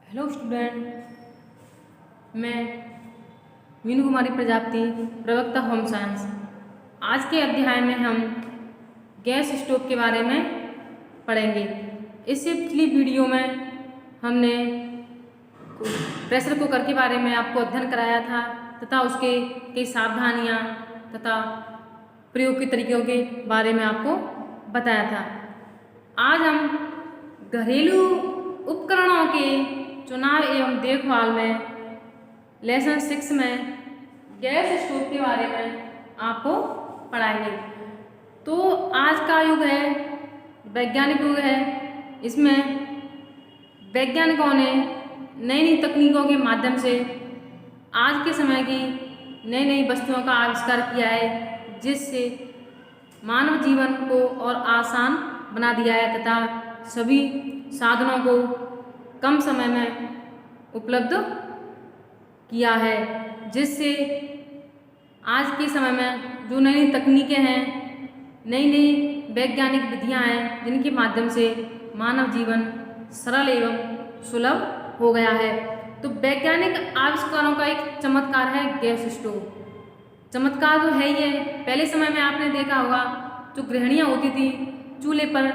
Hello student, मैं मीनू कुमारी प्रजापति, प्रवक्ता home science. आज के अध्याय में हम गैस स्टोव के बारे में पढ़ेंगे। इससे पिछली वीडियो में हमने प्रेशर कुकर के बारे में आपको अध्ययन कराया था तथा उसके कई सावधानियाँ तथा प्रयोग के तरीकों के बारे में आपको बताया था। आज हम घरेलू उपकरणों के चुनाव एवं देखभाल में लेसन 6 में गैस स्टोव के बारे में आपको पढ़ाएंगे। तो आज का युग है वैज्ञानिक युग है। इसमें वैज्ञानिकों ने नई नई तकनीकों के माध्यम से आज के समय की नई नई वस्तुओं का आविष्कार किया है, जिससे मानव जीवन को और आसान बना दिया है तथा सभी साधनों को कम समय में उपलब्ध किया है, जिससे आज के समय में जो नई नई तकनीकें हैं, नई नई वैज्ञानिक विधियां हैं, जिनके माध्यम से मानव जीवन सरल एवं सुलभ हो गया है। तो वैज्ञानिक आविष्कारों का एक चमत्कार है गैस स्टोव। चमत्कार तो है ही है। पहले समय में आपने देखा होगा जो गृहिणियाँ होती थी चूल्हे पर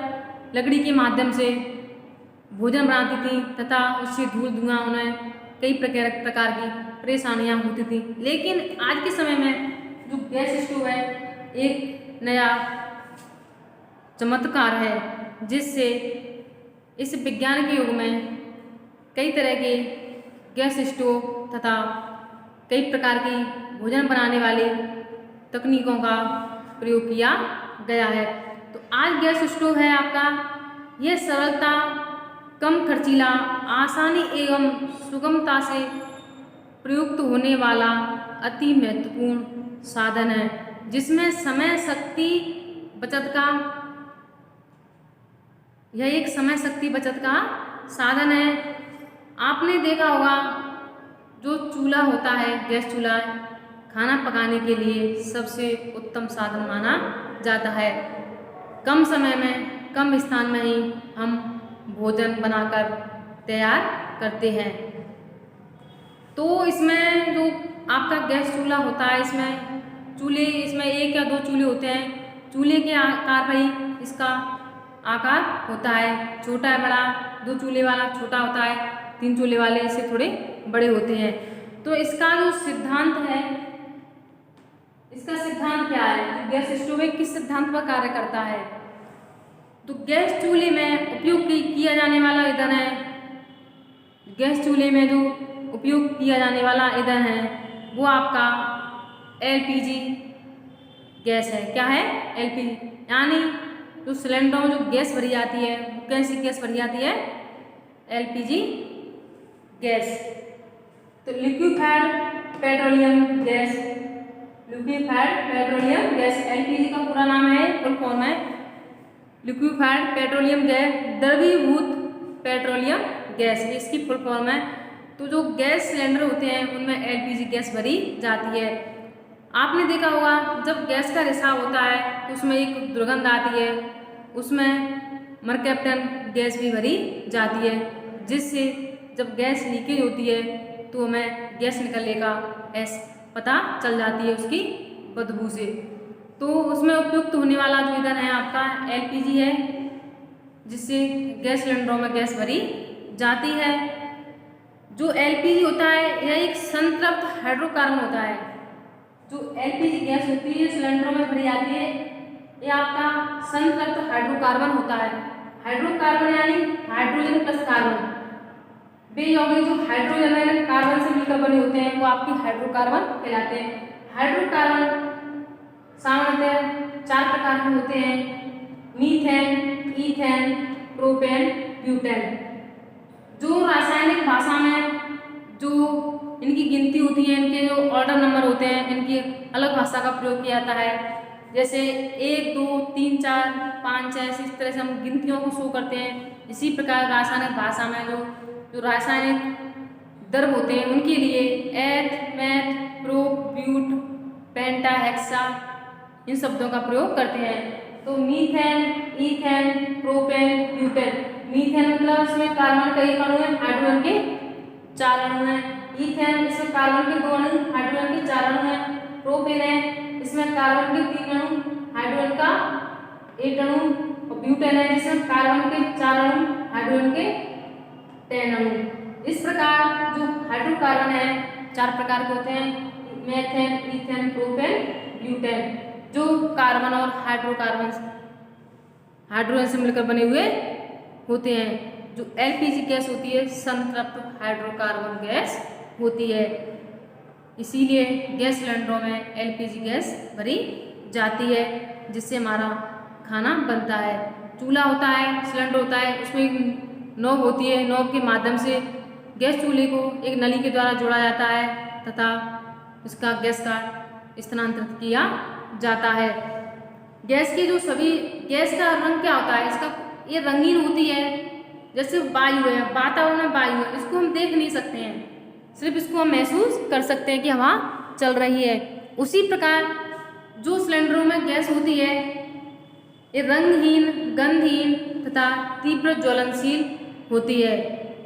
लकड़ी के माध्यम से भोजन बनाती थी तथा उससे धूल धुआं उन्हें कई प्रकार की परेशानियां होती थी। लेकिन आज के समय में जो गैस स्टोव है एक नया चमत्कार है, जिससे इस विज्ञान के युग में कई तरह के गैस स्टोव तथा कई प्रकार की भोजन बनाने वाली तकनीकों का प्रयोग किया गया है। तो आज गैस स्टोव है आपका, यह सरलता, कम खर्चीला, आसानी एवं सुगमता से प्रयुक्त होने वाला अति महत्वपूर्ण साधन है, जिसमें समय शक्ति बचत का यह एक समय शक्ति बचत का साधन है। आपने देखा होगा जो चूल्हा होता है, गैस चूल्हा, खाना पकाने के लिए सबसे उत्तम साधन माना जाता है। कम समय में कम स्थान में ही हम भोजन बनाकर तैयार करते हैं। तो इसमें जो आपका गैस चूल्हा होता है, इसमें एक या दो चूल्हे होते हैं। चूल्हे के आकार पर ही इसका आकार होता है, छोटा है बड़ा। 2 चूल्हे वाला छोटा होता है, 3 चूल्हे वाले इससे थोड़े बड़े होते हैं। तो इसका जो सिद्धांत है, इसका सिद्धांत क्या है, गैस स्टोव किस सिद्धांत पर कार्य करता है। तो गैस चूल्हे में उपयोग किया जाने वाला ईंधन है, गैस चूल्हे में जो उपयोग किया जाने वाला ईंधन है वो आपका एलपीजी गैस है। क्या है? एलपीजी, यानी जो सिलेंडरों में जो गैस भरी जाती है वो कैसी गैस भरी जाती है? LPG gas. तो liquefied petroleum gas, liquefied petroleum gas LPG का पूरा नाम है, फुल फॉर्म है लिक्विफाइड पेट्रोलियम गैस, द्रवीभूत पेट्रोलियम गैस, इसकी फुल फॉर्म है। तो जो गैस सिलेंडर होते हैं उनमें एलपीजी गैस भरी जाती है। आपने देखा होगा जब गैस का रिसाव होता है तो उसमें एक दुर्गंध आती है, उसमें मरकैप्टन गैस भी भरी जाती है, जिससे जब गैस लीकेज होती है तो हमें गैस निकलने का पता चल जाती है उसकी बदबू से। तो उसमें उपयुक्त होने वाला जो ईंधन है आपका एलपीजी है, जिससे गैस सिलेंडरों में गैस भरी जाती है। जो एलपीजी होता है यह एक संतृप्त हाइड्रोकार्बन होता है। जो एलपीजी गैस होती है सिलेंडरों में भरी जाती है, यह आपका संतृप्त हाइड्रोकार्बन होता है। हाइड्रोकार्बन यानी हाइड्रोजन प्लस कार्बन, वे यौगिक जो हाइड्रोजन और कार्बन से मिलकर बने होते हैं वो आपकी हाइड्रोकार्बन कहलाते हैं। हाइड्रोकार्बन सामान्यतः 4 प्रकार के होते हैं: मीथेन, ईथेन, प्रोपेन, ब्यूटेन। जो रासायनिक भाषा में जो इनकी गिनती होती है, इनके जो ऑर्डर नंबर होते हैं, इनकी अलग भाषा का प्रयोग किया जाता है। जैसे 1, 2, 3, 4, 5, 6 इस तरह से हम गिनतियों को शो करते हैं। इसी प्रकार रासायनिक भाषा में जो रासायनिक द्रव्य होते हैं उनके लिए eth, meth, prop, but, penta, hexa इन शब्दों का प्रयोग करते हैं। तो methane, ethane, propane, butane. Methane मतलब इसमें कार्बन कई अणु हैं हाइड्रोजन के 4 अणु हैं। ईथेन, इसमें कार्बन के 2 अणु, हाइड्रोजन के 4 अणु हैं। प्रोपेन है, इसमें कार्बन के 3 अणु, हाइड्रोजन का 1 अणु। और ब्यूटेन है, जिसमें कार्बन के 4 अणु, हाइड्रोजन के 10 अणु। इस प्रकार जो हाइड्रोकार्बन है 4 प्रकार के होते हैं, मेथेन, ईथेन, प्रोपेन, ब्यूटेन, जो कार्बन और हाइड्रोजन से मिलकर बने हुए होते हैं। जो एलपीजी गैस होती है संतृप्त हाइड्रोकार्बन गैस होती है, इसीलिए गैस सिलेंडरों में एलपीजी गैस भरी जाती है, जिससे हमारा खाना बनता है। चूल्हा होता है, सिलेंडर होता है, उसमें एक नॉब होती है, नॉब के माध्यम से गैस चूल्हे को एक नली के द्वारा जोड़ा जाता है तथा इसका गैस का स्थानांतरित किया जाता है। गैस की जो सभी गैस का रंग क्या होता है, इसका ये रंगीन होती है। जैसे वायु है, वातावरण में वायु है, इसको हम देख नहीं सकते हैं, सिर्फ इसको हम महसूस कर सकते हैं कि हवा चल रही है। उसी प्रकार जो सिलेंडरों में गैस होती है ये रंगहीन, गंधहीन तथा तीव्र ज्वलनशील होती है।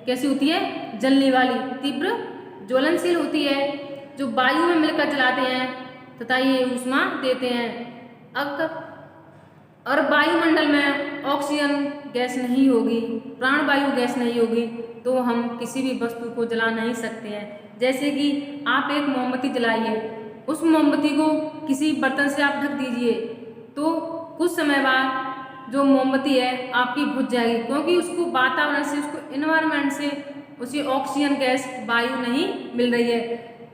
कैसी होती है? जलने वाली, तीव्र ज्वलनशील होती है, जो वायु में मिलकर जलाते हैं तथा ये ऊष्मा देते हैं। और वायुमंडल में ऑक्सीजन गैस नहीं होगी, प्राणवायु गैस नहीं होगी, तो हम किसी भी वस्तु को जला नहीं सकते हैं। जैसे कि आप एक मोमबत्ती जलाइए, उस मोमबत्ती को किसी बर्तन से आप ढक दीजिए, तो कुछ समय बाद जो मोमबत्ती है आपकी बुझ जाएगी, क्योंकि उसको वातावरण से, उसको एनवायरनमेंट से उसे ऑक्सीजन गैस वायु नहीं मिल रही है।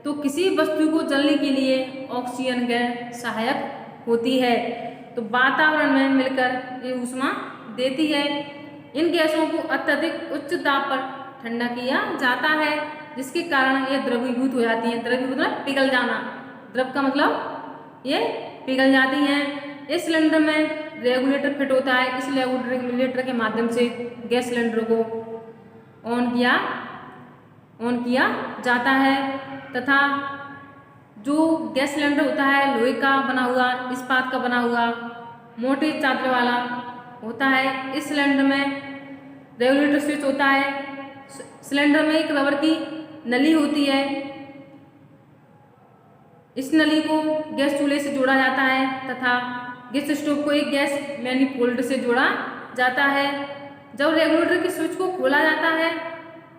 तो किसी वस्तु को जलने के लिए ऑक्सीजन गैस सहायक होती है, तो वातावरण में मिलकर ये ऊष्मा देती है। इन गैसों को अत्यधिक उच्च दाब पर ठंडा किया जाता है, जिसके कारण ये द्रवीभूत हो जाती है। द्रवीभूत मतलब पिघल जाना, द्रव का मतलब ये पिघल जाती हैं। इस सिलेंडर में रेगुलेटर फिट होता है, इस रेगुलेटर के माध्यम से गैस सिलेंडर को ऑन किया जाता है तथा जो गैस सिलेंडर होता है लोहे का बना हुआ, इस्पात का बना हुआ, मोटे चादर वाला होता है। इस सिलेंडर में रेगुलेटर स्विच होता है। सिलेंडर में एक रबर की नली होती है, इस नली को गैस चूल्हे से जोड़ा जाता है तथा गैस स्टोव को एक गैस मैनिफोल्ड से जोड़ा जाता है। जब रेगुलेटर के स्विच को खोला जाता है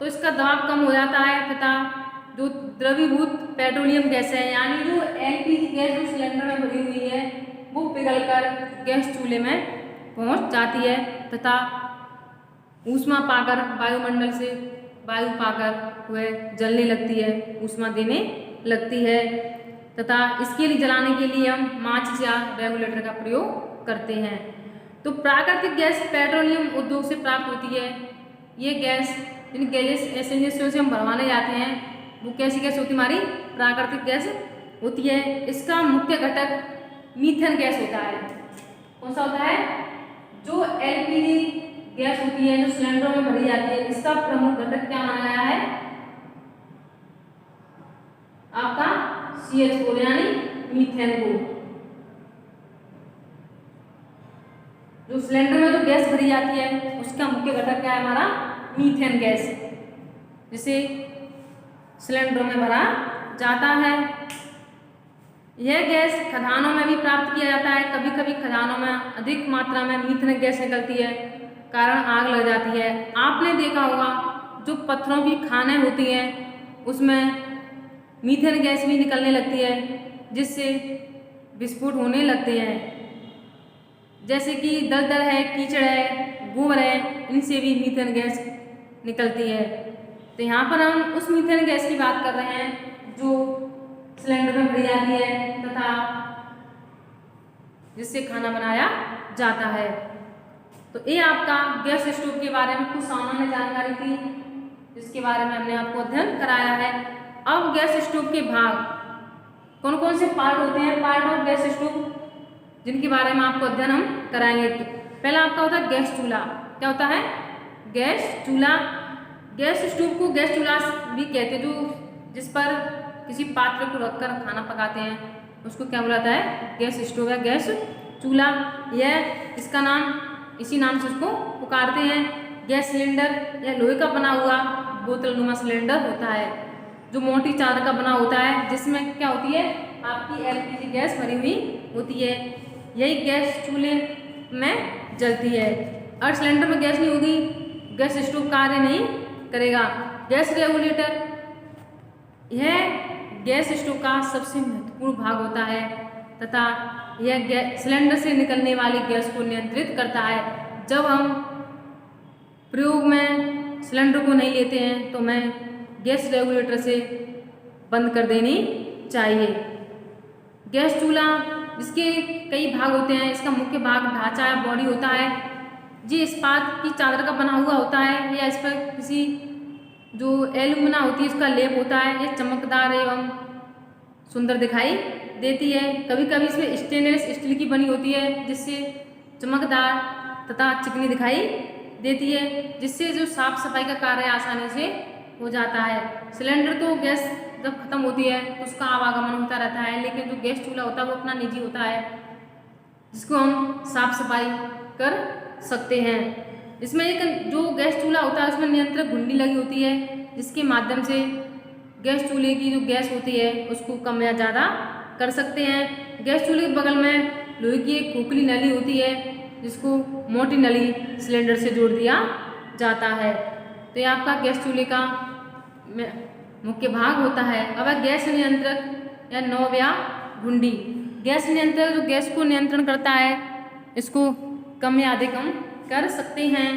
तो इसका दबाव कम हो जाता है तथा जो द्रवीभूत पेट्रोलियम गैस है, यानी जो एलपीजी गैस जो सिलेंडर में भरी हुई है, वो पिघलकर गैस चूल्हे में पहुंच जाती है तथा ऊष्मा पाकर वायुमंडल से वायु पाकर वह जलने लगती है, ऊष्मा देने लगती है तथा इसके लिए जलाने के लिए हम माचिस या रेगुलेटर का प्रयोग करते हैं। तो प्राकृतिक गैस पेट्रोलियम उद्योग से प्राप्त होती है। ये गैस इन गैस एजेंसियों से हम भरवाने जाते हैं, वो कैसी गैस होती है? हमारी प्राकृतिक गैस होती है। इसका मुख्य घटक मीथेन गैस होता है। कौन सा होता है? जो एलपीजी गैस होती है, जो सिलेंडरों में भरी जाती है, इसका प्रमुख घटक क्या माना गया है? आपका CH4 यानी मीथेन को। जो सिलेंडर में जो गैस भरी जाती है उसका मुख्य घटक क्या है? हमारा मीथेन गैस, जिसे सिलेंडरों में भरा जाता है। यह गैस खदानों में भी प्राप्त किया जाता है। कभी कभी खदानों में अधिक मात्रा में मीथेन गैस निकलती है, कारण आग लग जाती है। आपने देखा होगा जो पत्थरों की खानें होती हैं उसमें मीथेन गैस भी निकलने लगती है, जिससे विस्फोट होने लगते हैं। जैसे कि दलदल है, कीचड़ है, गोबर है, इनसे भी मीथेन गैस निकलती है। तो यहाँ पर हम उस मीथेन गैस की बात कर रहे हैं जो सिलेंडर में भरी जाती है तथा जिससे खाना बनाया जाता है। तो ये आपका गैस स्टोव के बारे में कुछ सामान्य जानकारी थी, जिसके बारे में हमने आपको अध्ययन कराया है। अब गैस स्टोव के भाग कौन कौन से पार्ट होते हैं, पार्ट ऑफ गैस स्टोव, जिनके बारे में आपको अध्ययन हम कराएंगे। पहला आपका होता है गैस चूल्हा। क्या होता है? गैस चूल्हा। गैस स्टोव को गैस चूल्हा भी कहते हैं, जो जिस पर किसी पात्र को रखकर खाना पकाते हैं उसको क्या बुलाता है? गैस स्टोव या गैस चूल्हा। यह इसका नाम, इसी नाम से उसको पुकारते हैं। गैस सिलेंडर या लोहे का बना हुआ बोतलनुमा सिलेंडर होता है, जो मोटी चादर का बना होता है, जिसमें क्या होती है आपकी एलपीजी गैस भरी हुई होती है। यही गैस चूल्हे में जलती है। अगर सिलेंडर में गैस नहीं होगी, गैस स्टोव कार्य नहीं करेगा। गैस रेगुलेटर यह गैस स्टोव का सबसे महत्वपूर्ण भाग होता है तथा यह सिलेंडर से निकलने वाली गैस को नियंत्रित करता है। जब हम प्रयोग में सिलेंडर को नहीं लेते हैं तो हमें गैस रेगुलेटर से बंद कर देनी चाहिए। गैस चूल्हा जिसके कई भाग होते हैं, इसका मुख्य भाग ढांचा या बॉडी होता है। ये इस्पात की चादर का बना हुआ होता है या इस पर किसी जो एल्यूमिना होती है उसका लेप होता है। ये चमकदार एवं सुंदर दिखाई देती है। कभी कभी इसमें स्टेनलेस स्टील की बनी होती है, जिससे चमकदार तथा चिकनी दिखाई देती है, जिससे जो साफ सफाई का कार्य आसानी से हो जाता है। सिलेंडर तो गैस जब खत्म होती है तो उसका आवागमन होता रहता है, लेकिन जो गैस चूल्हा होता है वो अपना निजी होता है, जिसको हम साफ सफाई कर सकते हैं। इसमें एक जो गैस चूल्हा होता है उसमें नियंत्रक घुंडी लगी होती है, जिसके माध्यम से गैस चूल्हे की जो गैस होती है उसको कम या ज़्यादा कर सकते हैं। गैस चूल्हे के बगल में लोहे की एक खोखली नली होती है, जिसको मोटी नली सिलेंडर से जोड़ दिया जाता है। तो ये आपका गैस चूल्हे का मुख्य भाग होता है। अब गैस नियंत्रक या नॉब या घुंडी। गैस नियंत्रक जो गैस को नियंत्रण करता है, इसको कम या अधिक हम कर सकते हैं।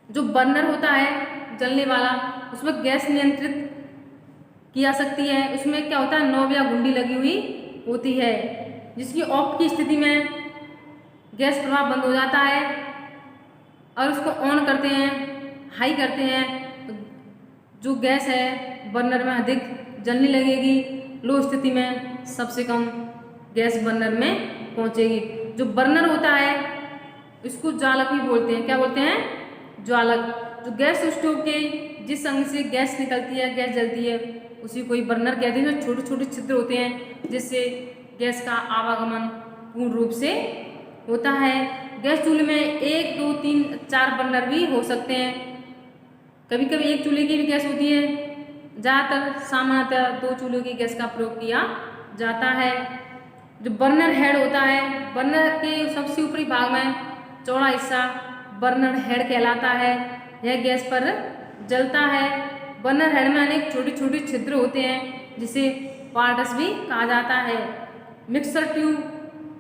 जो बर्नर होता है जलने वाला, उसमें गैस नियंत्रित की जा सकती है। उसमें क्या होता है, नॉब या घुंडी लगी हुई होती है, जिसकी ऑफ की स्थिति में गैस प्रवाह बंद हो जाता है और उसको ऑन करते हैं, हाई करते हैं, तो जो गैस है बर्नर में अधिक जलने लगेगी। लो स्थिति में सबसे कम गैस बर्नर में पहुंचेगी। जो बर्नर होता है इसको ज्वालक भी बोलते हैं। क्या बोलते हैं? ज्वालक। जो गैस स्टोव के जिस अंग से गैस निकलती है, गैस जलती है, उसी को ही बर्नर कहते हैं। जो छोटे छोटे छिद्र होते हैं जिससे गैस का आवागमन पूर्ण रूप से होता है। गैस चूल्हे में 1, 2, 3, 4 बर्नर भी हो सकते हैं। कभी कभी एक चूल्हे की भी गैस होती है। ज़्यादातर सामान्यतः 2 चूल्हों की गैस का प्रयोग किया जाता है। जो बर्नर हेड होता है, बर्नर के सबसे ऊपरी भाग में चौड़ा हिस्सा बर्नर हेड कहलाता है। यह गैस पर जलता है। बर्नर हेड में अनेक छोटे छोटे छिद्र होते हैं, जिसे पार्टस भी कहा जाता है। Mixer tube.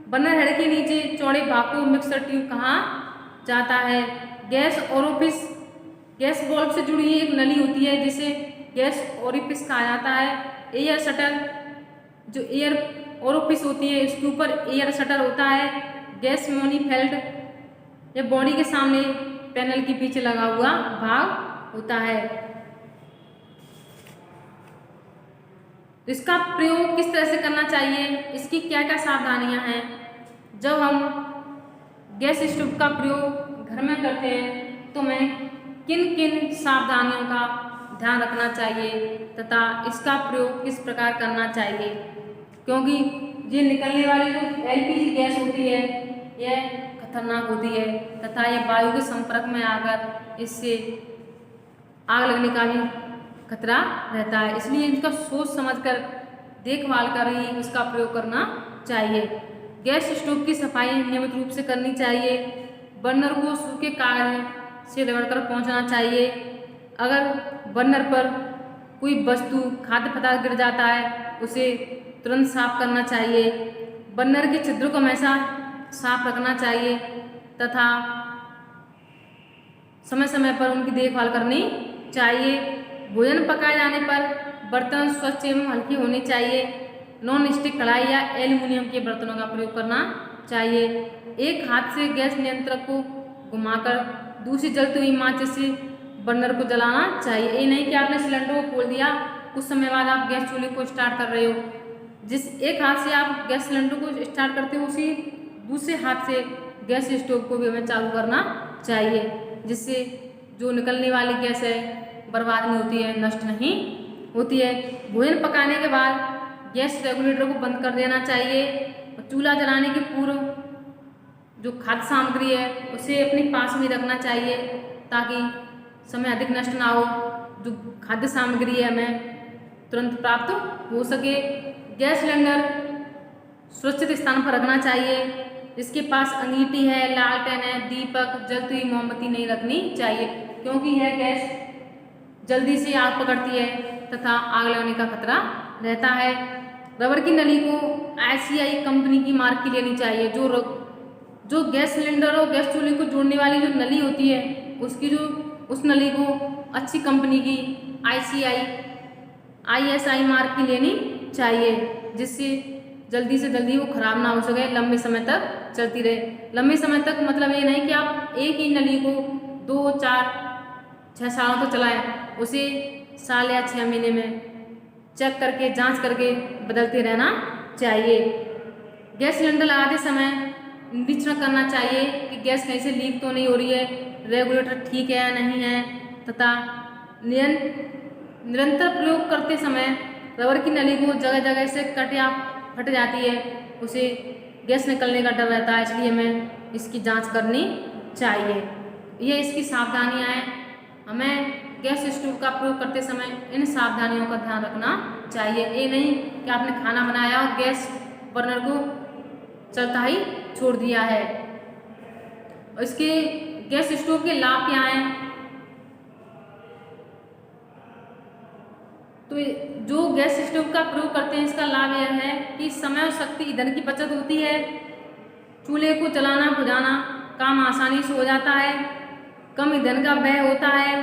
बर्नर हेड के नीचे चौड़े भाग को मिक्सर ट्यूब कहा जाता है। Gas orifice. गैस बल्ब से जुड़ी एक नली होती है, जिसे गैस ओरिफिस कहा जाता है। Air shutter. जो एयर ओरिफिस होती है इसके ऊपर एयर शटर होता है। Gas manifold. यह बॉडी के सामने पैनल के पीछे लगा हुआ भाग होता है। तो इसका प्रयोग किस तरह से करना चाहिए, इसकी क्या क्या सावधानियां हैं। जब हम गैस स्टोव का प्रयोग घर में करते हैं तो हमें किन किन सावधानियों का ध्यान रखना चाहिए तथा इसका प्रयोग किस प्रकार करना चाहिए, क्योंकि ये निकलने वाली जो एलपीजी गैस होती है यह खतरनाक होती है तथा यह वायु के संपर्क में आकर इससे आग लगने का भी खतरा रहता है। इसलिए इनका सोच समझकर देखभाल कर ही इसका प्रयोग करना चाहिए। गैस स्टोव की सफाई नियमित रूप से करनी चाहिए। बर्नर को सूखे कागज से रगड़कर पोंछना चाहिए। अगर बर्नर पर कोई वस्तु खाद्य पदार्थ गिर जाता है उसे तुरंत साफ करना चाहिए। बर्नर के छिद्रों को हमेशा साफ रखना चाहिए तथा समय समय पर उनकी देखभाल करनी चाहिए। भोजन पकाए जाने पर बर्तन स्वच्छ एवं हल्के होने चाहिए। नॉन स्टिक कढ़ाई या एल्युमिनियम के बर्तनों का प्रयोग करना चाहिए। एक हाथ से गैस नियंत्रक को घुमाकर दूसरी जलती हुई माचिस से बर्नर को जलाना चाहिए। ये नहीं कि आपने सिलेंडर को खोल दिया, कुछ समय बाद आप गैस चूल्हे को स्टार्ट कर रहे हो। जिस एक हाथ से आप गैस सिलेंडर को स्टार्ट करते हो, उसी दूसरे हाथ से गैस स्टोव को भी हमें चालू करना चाहिए, जिससे जो निकलने वाली गैस है बर्बाद नहीं होती है, नष्ट नहीं होती है। भोजन पकाने के बाद गैस रेगुलेटर को बंद कर देना चाहिए और चूल्हा जलाने के पूर्व जो खाद्य सामग्री है उसे अपने पास में रखना चाहिए ताकि समय अधिक नष्ट ना हो, जो खाद्य सामग्री है हमें तुरंत प्राप्त हो सके। गैस सिलेंडर सुरक्षित स्थान पर रखना चाहिए। जिसके पास अंगीठी है, लालटेन है, दीपक, जलती हुई मोमबत्ती नहीं रखनी चाहिए, क्योंकि यह गैस जल्दी से आग पकड़ती है तथा आग लगने का खतरा रहता है। रबर की नली को ICI कंपनी की मार्क की लेनी चाहिए। जो गैस सिलेंडर और गैस चूल्हे को जोड़ने वाली जो नली होती है उसकी उस नली को अच्छी कंपनी की ISI मार्क की लेनी चाहिए, जिससे जल्दी से जल्दी वो खराब ना हो सके, लंबे समय तक चलती रहे। लंबे समय तक मतलब ये नहीं कि आप एक ही नली को 2, 4, 6 सालों तक चलाएं, उसे साल या 6 महीने में चेक करके जांच करके बदलते रहना चाहिए। गैस सिलेंडर लगाते समय निरीक्षण करना चाहिए कि गैस कहीं से लीक तो नहीं हो रही है, रेगुलेटर ठीक है या नहीं है, तथा निरंतर प्रयोग करते समय रबर की नली को जगह जगह से कट या फट जाती है, उसे गैस निकलने का डर रहता है, इसलिए हमें इसकी जांच करनी चाहिए। ये इसकी सावधानियां हैं। हमें गैस स्टोव का प्रयोग करते समय इन सावधानियों का ध्यान रखना चाहिए। ये नहीं कि आपने खाना बनाया और गैस बर्नर को चलता ही छोड़ दिया है। और इसके गैस स्टोव के लाभ क्या हैं? तो जो गैस स्टोव का प्रयोग करते हैं इसका लाभ यह है कि समय और शक्ति ईंधन की बचत होती है। चूल्हे को जलाना बुझाना काम आसानी से हो जाता है, कम ईंधन का व्यय होता है,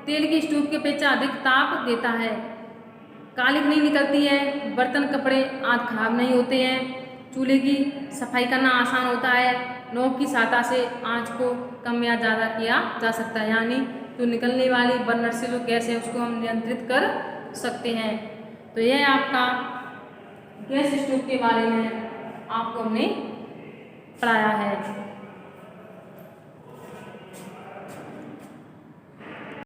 तेल की स्टोव की अपेक्षा अधिक ताप देता है, कालिक नहीं निकलती है, बर्तन कपड़े आदि खराब नहीं होते हैं, चूल्हे की सफाई करना आसान होता है, नोक की सहायता से आंच को कम या ज़्यादा किया जा सकता है, यानी जो निकलने वाली बर्नर से जो गैस है उसको हम नियंत्रित कर सकते हैं। तो यह आपका गैस स्टोव के बारे में आपको हमने पढ़ाया है।